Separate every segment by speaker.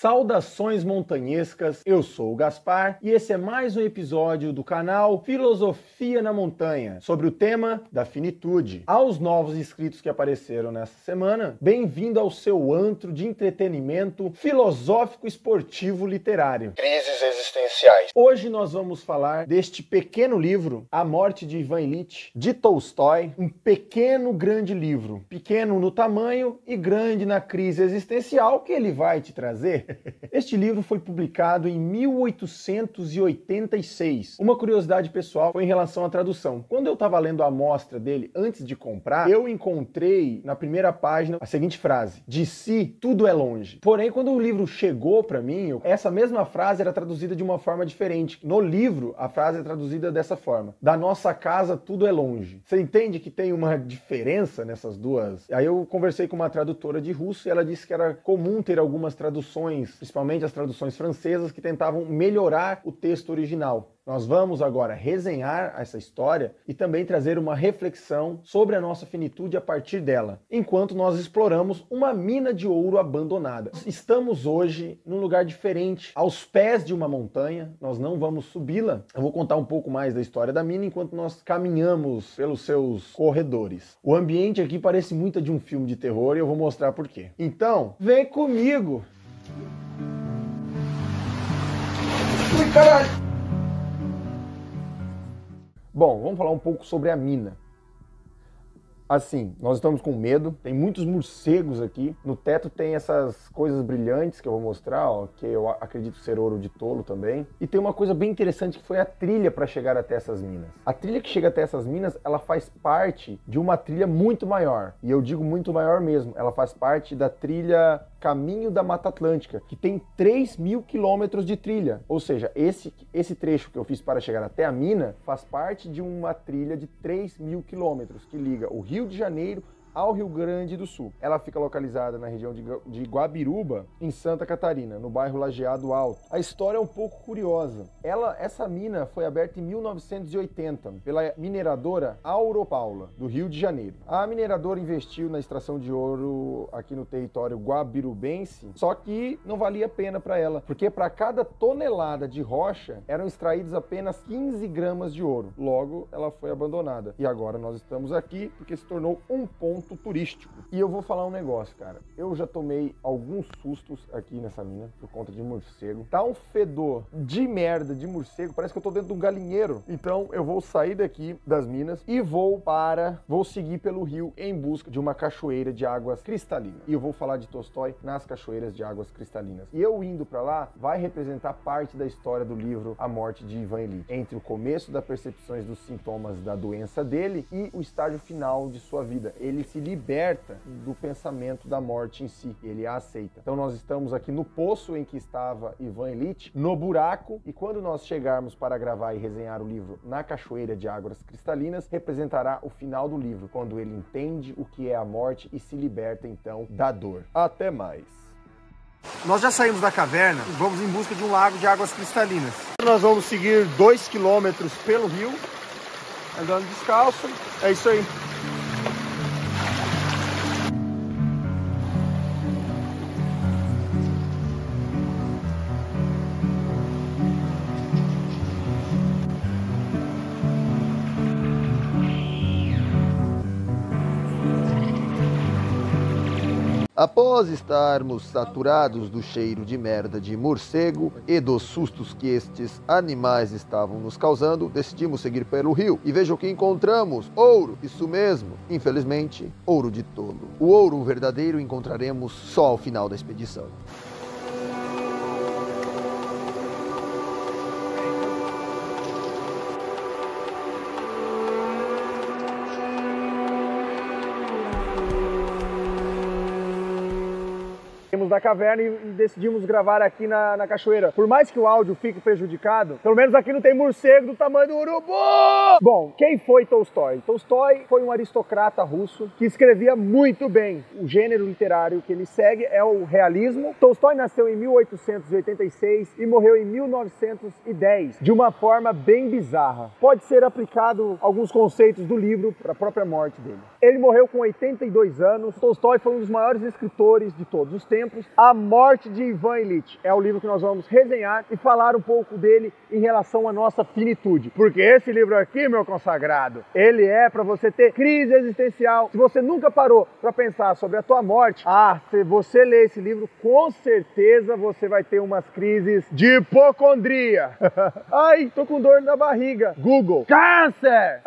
Speaker 1: Saudações montanhescas, eu sou o Gaspar e esse é mais um episódio do canal Filosofia na Montanha, sobre o tema da finitude. Aos novos inscritos que apareceram nessa semana, bem-vindo ao seu antro de entretenimento filosófico, esportivo, literário. Crises existenciais. Hoje nós vamos falar deste pequeno livro, A Morte de Ivan Ilitch, de Tolstói, um pequeno grande livro, pequeno no tamanho e grande na crise existencial que ele vai te trazer. Este livro foi publicado em 1886. Uma curiosidade pessoal foi em relação à tradução. Quando eu estava lendo a amostra dele antes de comprar, eu encontrei na primeira página a seguinte frase: de si, tudo é longe. Porém, quando o livro chegou para mim, essa mesma frase era traduzida de uma forma diferente. No livro, a frase é traduzida dessa forma: da nossa casa, tudo é longe. Você entende que tem uma diferença nessas duas? Aí eu conversei com uma tradutora de russo e ela disse que era comum ter algumas traduções, principalmente as traduções francesas, que tentavam melhorar o texto original. Nós vamos agora resenhar essa história e também trazer uma reflexão sobre a nossa finitude a partir dela, enquanto nós exploramos uma mina de ouro abandonada. Estamos hoje num lugar diferente, aos pés de uma montanha, nós não vamos subi-la. Eu vou contar um pouco mais da história da mina enquanto nós caminhamos pelos seus corredores. O ambiente aqui parece muito de um filme de terror e eu vou mostrar por quê. Então, vem comigo! Ui, caralho! Bom, vamos falar um pouco sobre a mina. Assim, nós estamos com medo, tem muitos morcegos aqui, no teto tem essas coisas brilhantes que eu vou mostrar, ó, que eu acredito ser ouro de tolo também. E tem uma coisa bem interessante que foi a trilha para chegar até essas minas. A trilha que chega até essas minas, ela faz parte de uma trilha muito maior, e eu digo muito maior mesmo, ela faz parte da trilha Caminho da Mata Atlântica, que tem 3.000 quilômetros de trilha, ou seja, esse trecho que eu fiz para chegar até a mina faz parte de uma trilha de 3.000 quilômetros que liga o Rio de Janeiro ao Rio Grande do Sul. Ela fica localizada na região de Guabiruba, em Santa Catarina, no bairro Lajeado Alto. A história é um pouco curiosa. Essa mina foi aberta em 1980 pela mineradora Auro Paula, do Rio de Janeiro. A mineradora investiu na extração de ouro aqui no território guabirubense, só que não valia a pena para ela, porque para cada tonelada de rocha eram extraídos apenas 15 gramas de ouro. Logo, ela foi abandonada. E agora nós estamos aqui porque se tornou um ponto turístico. E eu vou falar um negócio, cara. Eu já tomei alguns sustos aqui nessa mina por conta de morcego. Tá um fedor de merda de morcego, parece que eu tô dentro de um galinheiro. Então eu vou sair daqui das minas e vou seguir pelo rio em busca de uma cachoeira de águas cristalinas. E eu vou falar de Tolstói nas cachoeiras de águas cristalinas. E eu indo pra lá vai representar parte da história do livro A Morte de Ivan Ilitch, entre o começo das percepções dos sintomas da doença dele e o estágio final de sua vida. Ele se liberta do pensamento da morte em si, ele a aceita. Então nós estamos aqui no poço em que estava Ivan Ilitch, no buraco, e quando nós chegarmos para gravar e resenhar o livro na cachoeira de águas cristalinas, representará o final do livro, quando ele entende o que é a morte e se liberta então da dor. Até mais! Nós já saímos da caverna e vamos em busca de um lago de águas cristalinas. Nós vamos seguir 2 quilômetros pelo rio, andando descalço, é isso aí.
Speaker 2: Após estarmos saturados do cheiro de merda de morcego e dos sustos que estes animais estavam nos causando, decidimos seguir pelo rio. E veja o que encontramos: ouro, isso mesmo, infelizmente, ouro de tolo. O ouro verdadeiro encontraremos só ao final da expedição.
Speaker 1: Da caverna e decidimos gravar aqui na cachoeira. Por mais que o áudio fique prejudicado, pelo menos aqui não tem morcego do tamanho do urubu! Bom, quem foi Tolstói? Tolstói foi um aristocrata russo que escrevia muito bem. O gênero literário que ele segue é o realismo. Tolstói nasceu em 1886 e morreu em 1910, de uma forma bem bizarra. Pode ser aplicado alguns conceitos do livro para a própria morte dele. Ele morreu com 82 anos. Tolstói foi um dos maiores escritores de todos os tempos. tempos, A Morte de Ivan Ilitch. É o livro que nós vamos resenhar e falar um pouco dele em relação à nossa finitude. Porque esse livro aqui, meu consagrado, ele é para você ter crise existencial. Se você nunca parou para pensar sobre a tua morte, se você ler esse livro, com certeza você vai ter umas crises de hipocondria. Ai, tô com dor na barriga. Google. Câncer!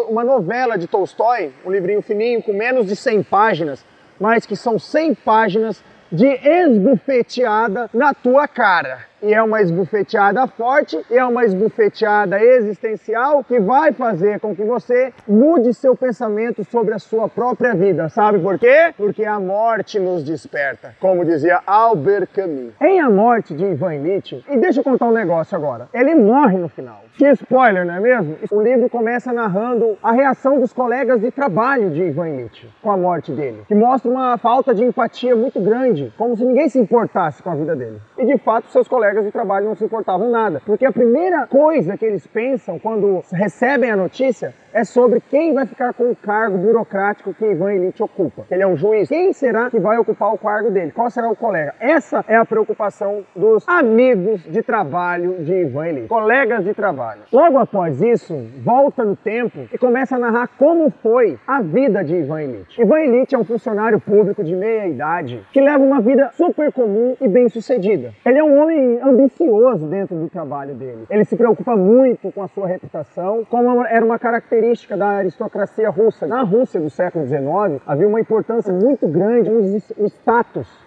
Speaker 1: Uma novela de Tolstói, um livrinho fininho com menos de 100 páginas, mas que são 100 páginas de esbufeteada na tua cara. E é uma esbufeteada forte, e é uma esbufeteada existencial que vai fazer com que você mude seu pensamento sobre a sua própria vida. Sabe por quê? Porque a morte nos desperta, como dizia Albert Camus. Em A Morte de Ivan Ilitch, e deixa eu contar um negócio agora, ele morre no final. Que spoiler, não é mesmo? O livro começa narrando a reação dos colegas de trabalho de Ivan Ilitch com a morte dele, que mostra uma falta de empatia muito grande, como se ninguém se importasse com a vida dele. E de fato, seus colegas de trabalho não se importavam nada, porque a primeira coisa que eles pensam quando recebem a notícia é sobre quem vai ficar com o cargo burocrático que Ivan Ilitch ocupa. Ele é um juiz. Quem será que vai ocupar o cargo dele? Qual será o colega? Essa é a preocupação dos amigos de trabalho de Ivan Ilitch. Colegas de trabalho. Logo após isso, volta no tempo e começa a narrar como foi a vida de Ivan Ilitch. Ivan Ilitch é um funcionário público de meia idade que leva uma vida super comum e bem sucedida. Ele é um homem ambicioso dentro do trabalho dele. Ele se preocupa muito com a sua reputação, como era uma característica da aristocracia russa. Na Rússia do século XIX, havia uma importância muito grande no status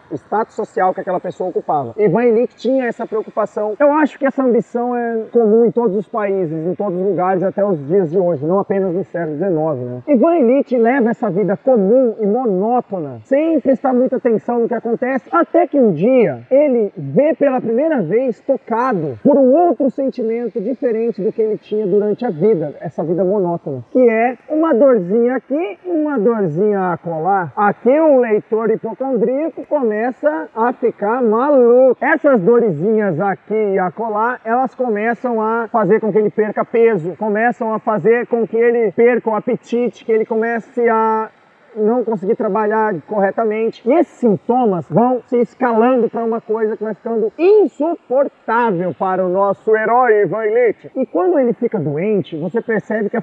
Speaker 1: social que aquela pessoa ocupava. Ivan Ilitch tinha essa preocupação. Eu acho que essa ambição é comum em todos os países, em todos os lugares até os dias de hoje, não apenas no século XIX, né? Ivan Ilitch leva essa vida comum e monótona, sem prestar muita atenção no que acontece, até que um dia ele vê pela primeira vez tocado por um outro sentimento diferente do que ele tinha durante a vida, essa vida monótona, que é uma dorzinha aqui, uma dorzinha acolá. Aqui um leitor hipocondríaco começa a ficar maluco. Essas dorezinhas aqui e acolá, elas começam a fazer com que ele perca peso, começam a fazer com que ele perca o apetite, que ele comece a não conseguir trabalhar corretamente. E esses sintomas vão se escalando para uma coisa que vai ficando insuportável para o nosso herói Ivan Ilitch. E quando ele fica doente, você percebe que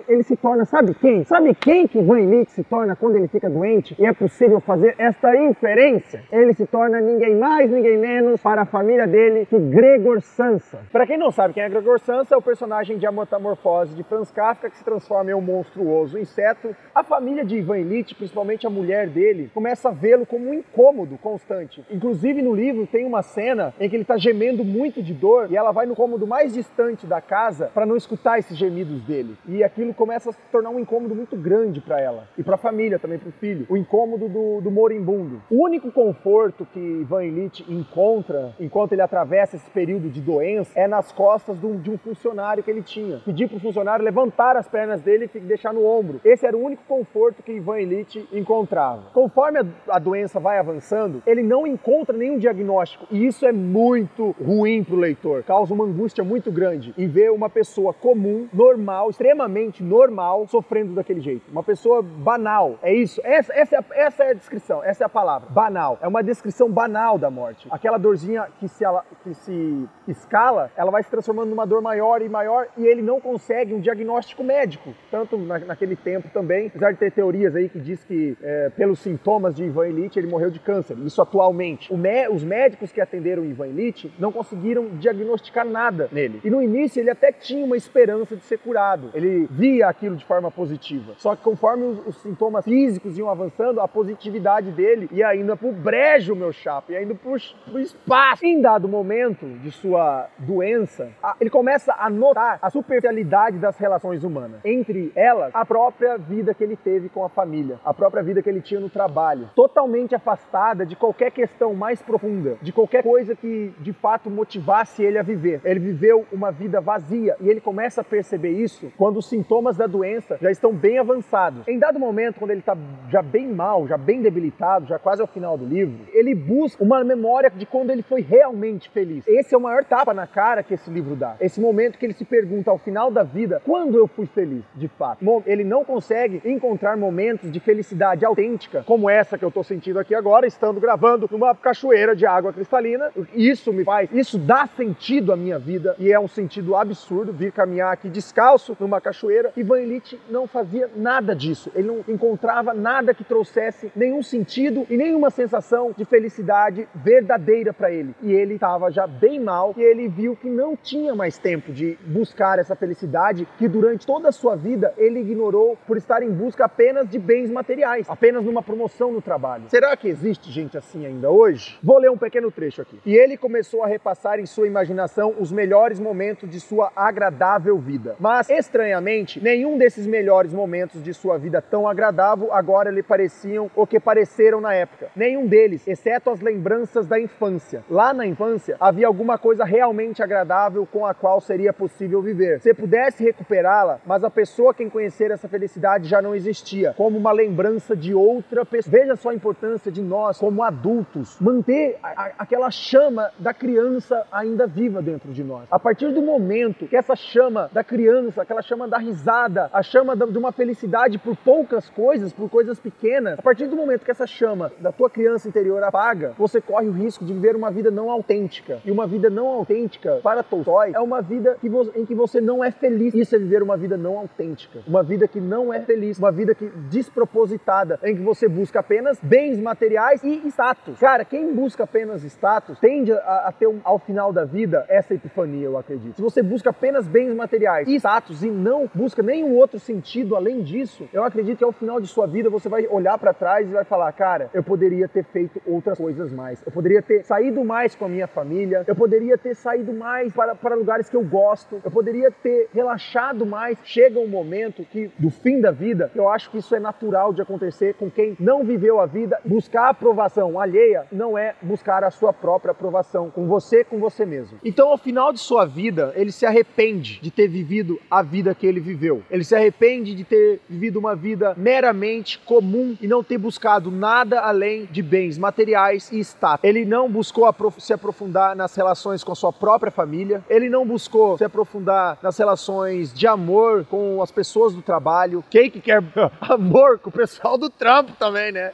Speaker 1: ele se torna, sabe quem? Sabe quem que Ivan Ilitch se torna quando ele fica doente? E é possível fazer esta inferência. Ele se torna ninguém mais, ninguém menos para a família dele que Gregor Samsa. Para quem não sabe quem é Gregor Samsa, é o personagem de A Metamorfose de Franz Kafka, que se transforma em um monstruoso inseto. A família de Ivan Ilitch, principalmente a mulher dele, começa a vê-lo como um incômodo constante. Inclusive no livro tem uma cena em que ele está gemendo muito de dor e ela vai no cômodo mais distante da casa para não escutar esses gemidos dele. E aquilo começa a se tornar um incômodo muito grande para ela e para a família também, para o filho. O incômodo do moribundo. O único conforto que Ivan Ilitch encontra enquanto ele atravessa esse período de doença é nas costas de um funcionário que ele tinha. Pedir para o funcionário levantar as pernas dele e deixar no ombro. Esse era o único conforto que Ivan Ilitch encontrava. Conforme a doença vai avançando, ele não encontra nenhum diagnóstico e isso é muito ruim para o leitor. Causa uma angústia muito grande em ver uma pessoa comum, normal, extremamente normal, sofrendo daquele jeito. Uma pessoa banal. É isso. Essa é a descrição. Essa é a palavra. Banal. É uma descrição banal da morte. Aquela dorzinha que se escala, ela vai se transformando numa dor maior e maior e ele não consegue um diagnóstico médico. Tanto naquele tempo também, apesar de ter teorias aí que diz que pelos sintomas de Ivan Ilitch ele morreu de câncer, isso atualmente. Os médicos que atenderam Ivan Ilitch não conseguiram diagnosticar nada nele. E no início ele até tinha uma esperança de ser curado. Ele via aquilo de forma positiva. Só que conforme os sintomas físicos iam avançando, a positividade dele ia indo pro brejo, meu chapa, ia indo pro espaço. Em dado momento de sua doença, ele começa a notar a superficialidade das relações humanas. Entre elas, a própria vida que ele teve com a família, a própria vida que ele tinha no trabalho, totalmente afastada de qualquer questão mais profunda, de qualquer coisa que de fato motivasse ele a viver. Ele viveu uma vida vazia e ele começa a perceber isso quando os sintomas da doença já estão bem avançados. Em dado momento, quando ele está já bem mal, já bem debilitado, já quase ao final do livro, ele busca uma memória de quando ele foi realmente feliz. Esse é o maior tapa na cara que esse livro dá. Esse momento que ele se pergunta ao final da vida, quando eu fui feliz, de fato. Ele não consegue encontrar momentos momentos de felicidade autêntica, como essa que eu tô sentindo aqui agora, estando gravando numa cachoeira de água cristalina. Isso dá sentido à minha vida, e é um sentido absurdo vir caminhar aqui descalço numa cachoeira. Ivan Illich não fazia nada disso, ele não encontrava nada que trouxesse nenhum sentido e nenhuma sensação de felicidade verdadeira para ele. E ele estava já bem mal, e ele viu que não tinha mais tempo de buscar essa felicidade que durante toda a sua vida ele ignorou por estar em busca apenas de bens materiais, apenas numa promoção no trabalho. Será que existe gente assim ainda hoje? Vou ler um pequeno trecho aqui. E ele começou a repassar em sua imaginação os melhores momentos de sua agradável vida. Mas, estranhamente, nenhum desses melhores momentos de sua vida tão agradável agora lhe pareciam o que pareceram na época. Nenhum deles, exceto as lembranças da infância. Lá na infância, havia alguma coisa realmente agradável com a qual seria possível viver. Se pudesse recuperá-la, mas a pessoa quem conhecer essa felicidade já não existia, como uma lembrança de outra pessoa. Veja só a importância de nós, como adultos, manter aquela chama da criança ainda viva dentro de nós. A partir do momento que essa chama da criança, aquela chama da risada, a chama de uma felicidade por poucas coisas, por coisas pequenas, a partir do momento que essa chama da tua criança interior apaga, você corre o risco de viver uma vida não autêntica. E uma vida não autêntica, para Tolstói, é uma vida em que você não é feliz. Isso é viver uma vida não autêntica. Uma vida que não é feliz, uma vida despropositada, em que você busca apenas bens materiais e status. Cara, quem busca apenas status tende a ter ao final da vida essa epifania, eu acredito. Se você busca apenas bens materiais e status e não busca nenhum outro sentido além disso, eu acredito que ao final de sua vida você vai olhar para trás e vai falar, cara, eu poderia ter feito outras coisas mais. Eu poderia ter saído mais com a minha família, eu poderia ter saído mais para lugares que eu gosto, eu poderia ter relaxado mais. Chega um momento que, do fim da vida, eu acho que isso é natural de acontecer com quem não viveu a vida. Buscar a aprovação alheia não é buscar a sua própria aprovação, com você mesmo. Então, ao final de sua vida, ele se arrepende de ter vivido a vida que ele viveu. Ele se arrepende de ter vivido uma vida meramente comum e não ter buscado nada além de bens materiais e status. Ele não buscou se aprofundar nas relações com a sua própria família, ele não buscou se aprofundar nas relações de amor com as pessoas do trabalho. Quem que quer amor com o pessoal do trampo também, né?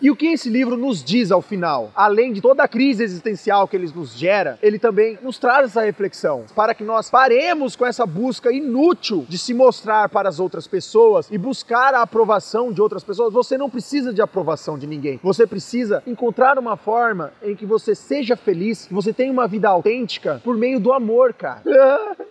Speaker 1: E o que esse livro nos diz ao final? Além de toda a crise existencial que ele nos gera, ele também nos traz essa reflexão para que nós paremos com essa busca inútil de se mostrar para as outras pessoas e buscar a aprovação de outras pessoas. Você não precisa de aprovação de ninguém. Você precisa encontrar uma forma em que você seja feliz, que você tenha uma vida autêntica por meio do amor, cara.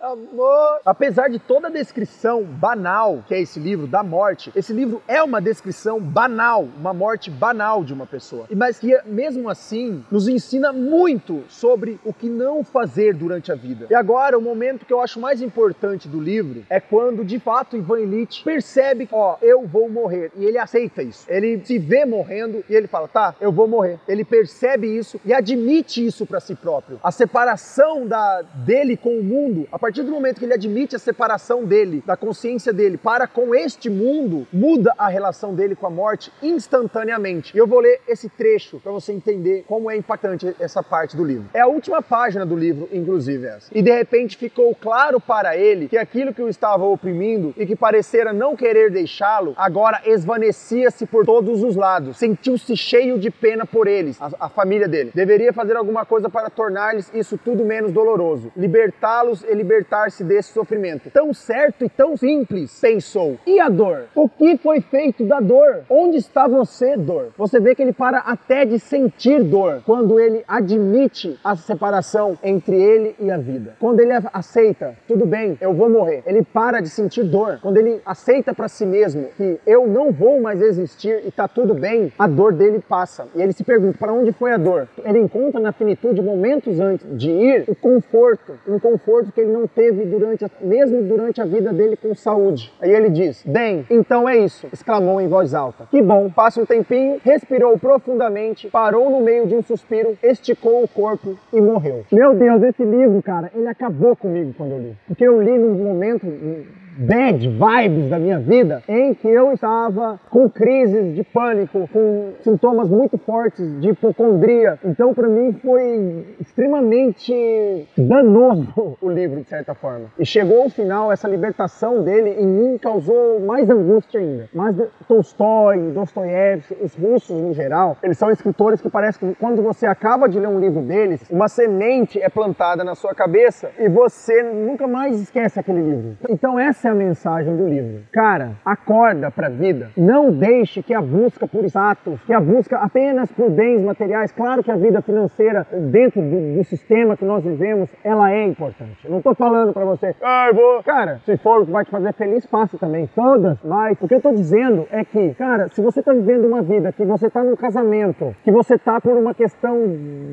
Speaker 1: Amor! Apesar de toda a descrição banal que é esse livro da morte, esse livro é uma descrição banal, uma morte banal de uma pessoa. Mas que mesmo assim nos ensina muito sobre o que não fazer durante a vida. E agora, o momento que eu acho mais importante do livro é quando, de fato, Ivan Illich percebe que, eu vou morrer. E ele aceita isso. Ele se vê morrendo e ele fala, tá, eu vou morrer. Ele percebe isso e admite isso para si próprio. A separação dele com o mundo, a partir do momento que ele admite a separação dele, da consciência dele para com este mundo, muda a relação dele com a morte instantaneamente. E eu vou ler esse trecho para você entender como é impactante essa parte do livro. É a última página do livro, inclusive essa. E de repente ficou claro para ele que aquilo que o estava oprimindo e que parecera não querer deixá-lo, agora esvaecia-se por todos os lados. Sentiu-se cheio de pena por eles, a família dele. Deveria fazer alguma coisa para tornar-lhes isso tudo menos doloroso. Libertá-los e libertar-se desse sofrimento. Tão certo e tão simples, pensou. E a dor? O que foi feito da dor? Onde está você, dor? Você vê que ele para até de sentir dor quando ele admite a separação entre ele e a vida. Quando ele aceita, tudo bem, eu vou morrer. Ele para de sentir dor. Quando ele aceita para si mesmo que eu não vou mais existir e tá tudo bem, a dor dele passa. E ele se pergunta, para onde foi a dor? Ele encontra na finitude, momentos antes de ir, o conforto. Um conforto que ele não teve mesmo durante a vida dele com saúde. Aí ele diz, bem, então é isso, exclamou em voz alta. Que bom, passa um tempinho, respirou profundamente, parou no meio de um suspiro, esticou o corpo e morreu. Meu Deus, esse livro, cara, ele acabou comigo quando eu li. Porque eu li num momento
Speaker 3: bad vibes da minha vida, em que eu estava com crises de pânico, com sintomas muito fortes de hipocondria. Então, para mim, foi extremamente danoso o livro, de certa forma. E chegou ao final, essa libertação dele em mim causou mais angústia ainda. Mas Tolstói, Dostoiévski, os russos no geral, eles são escritores que parece que quando você acaba de ler um livro deles, uma semente é plantada na sua cabeça e você nunca mais esquece aquele livro. Então essa é a mensagem do livro. Cara, acorda pra vida. Não deixe que a busca por status, que a busca apenas por bens materiais, claro que a vida financeira dentro do sistema que nós vivemos, ela é importante. Eu não tô falando pra você, cara, se for o que vai te fazer feliz, faça também, todas, mas o que eu tô dizendo é que, cara, se você tá vivendo uma vida, que você tá num casamento, que você tá por uma questão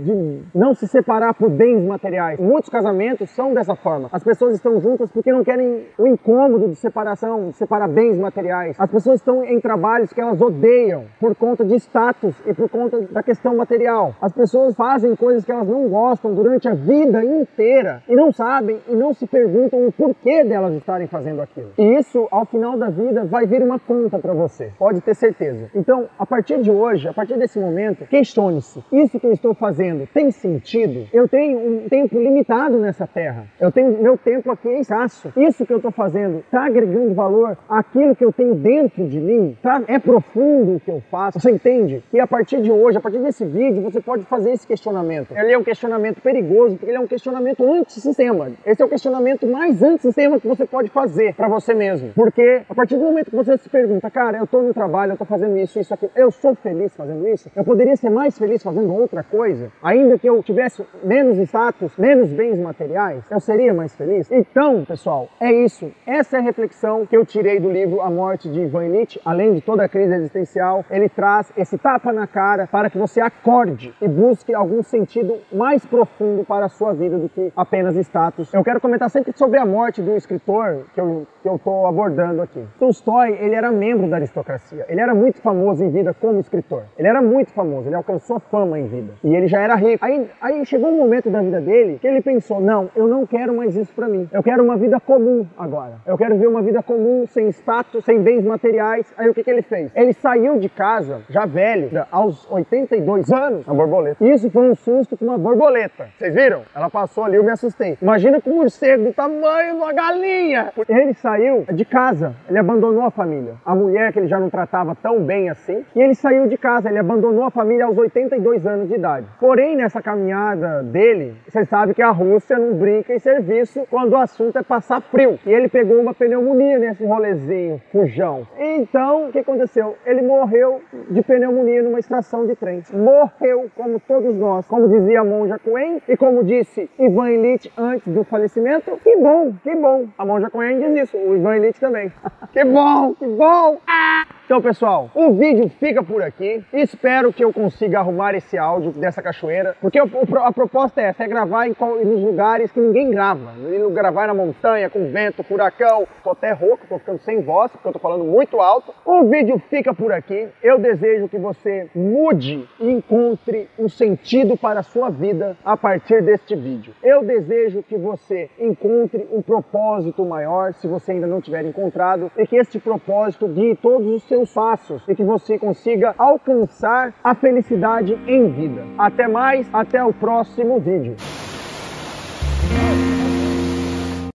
Speaker 3: de não se separar por bens materiais, muitos casamentos são dessa forma. As pessoas estão juntas porque não querem o incômodo de separação, de separar bens materiais. As pessoas estão em trabalhos que elas odeiam por conta de status e por conta da questão material. As pessoas fazem coisas que elas não gostam durante a vida inteira e não sabem e não se perguntam o porquê delas estarem fazendo aquilo. E isso, ao final da vida, vai vir uma conta para você. Pode ter certeza. Então, a partir de hoje, a partir desse momento, questione-se. Isso que eu estou fazendo tem sentido? Eu tenho um tempo limitado nessa terra. Meu tempo aqui é escasso. Isso que eu estou fazendo está agregando valor àquilo que eu tenho dentro de mim? É profundo o que eu faço? Você entende? E a partir de hoje, a partir desse vídeo, você pode fazer esse questionamento. Ele é um questionamento perigoso, porque ele é um questionamento antissistema. Esse é o questionamento mais antissistema que você pode fazer para você mesmo. Porque a partir do momento que você se pergunta, cara, eu estou no trabalho, eu estou fazendo isso, aquilo, eu sou feliz fazendo isso? Eu poderia ser mais feliz fazendo outra coisa? Ainda que eu tivesse menos status, menos bens materiais, eu seria mais feliz? Então, pessoal, é isso. Essa é a reflexão que eu tirei do livro A Morte de Ivan Illich. Além de toda a crise existencial, ele traz esse tapa na cara para que você acorde e busque algum sentido mais profundo para a sua vida do que apenas status. Eu quero comentar sempre sobre a morte do escritor que eu estou abordando aqui. Tolstói, ele era membro da aristocracia. Ele era muito famoso em vida como escritor. Ele era muito famoso, ele alcançou fama em vida. E ele já era rico. Aí chegou um momento da vida dele que ele pensou, não, eu não quero mais isso pra mim. Eu quero uma vida comum agora. Eu quero ver uma vida comum, sem status, sem bens materiais. Aí o que ele fez? Ele saiu de casa, já velho, aos 82 anos, uma borboleta. Isso foi um susto com uma borboleta. Vocês viram? Ela passou ali, eu me assustei. Imagina com um morcego do tamanho de uma galinha. Ele saiu de casa, ele abandonou a família. A mulher que ele já não tratava tão bem assim. E ele saiu de casa, ele abandonou a família aos 82 anos de idade. Porém, nessa caminhada dele, você sabe que a Rússia não brinca em serviço quando o assunto é passar frio. E ele pegou uma pneumonia nesse rolezinho, fujão. Então, o que aconteceu? Ele morreu de pneumonia numa estação de trem. Morreu, como todos nós. Como dizia a monja Coen e como disse Ivan Illich antes do falecimento. Que bom, que bom. A monja Coen diz isso, o Ivan Illich também. Que bom, que bom. Então, pessoal, o vídeo fica por aqui. Espero que eu consiga arrumar esse áudio dessa cachoeira, porque a proposta é essa, é gravar nos lugares que ninguém grava. Gravar na montanha, com vento, furacão. Tô até rouco, tô ficando sem voz, porque eu tô falando muito alto. O vídeo fica por aqui. Eu desejo que você mude e encontre um sentido para a sua vida a partir deste vídeo. Eu desejo que você encontre um propósito maior, se você ainda não tiver encontrado, e que este propósito guie todos os seus passos e que você consiga alcançar a felicidade em vida. Até mais, até o próximo vídeo.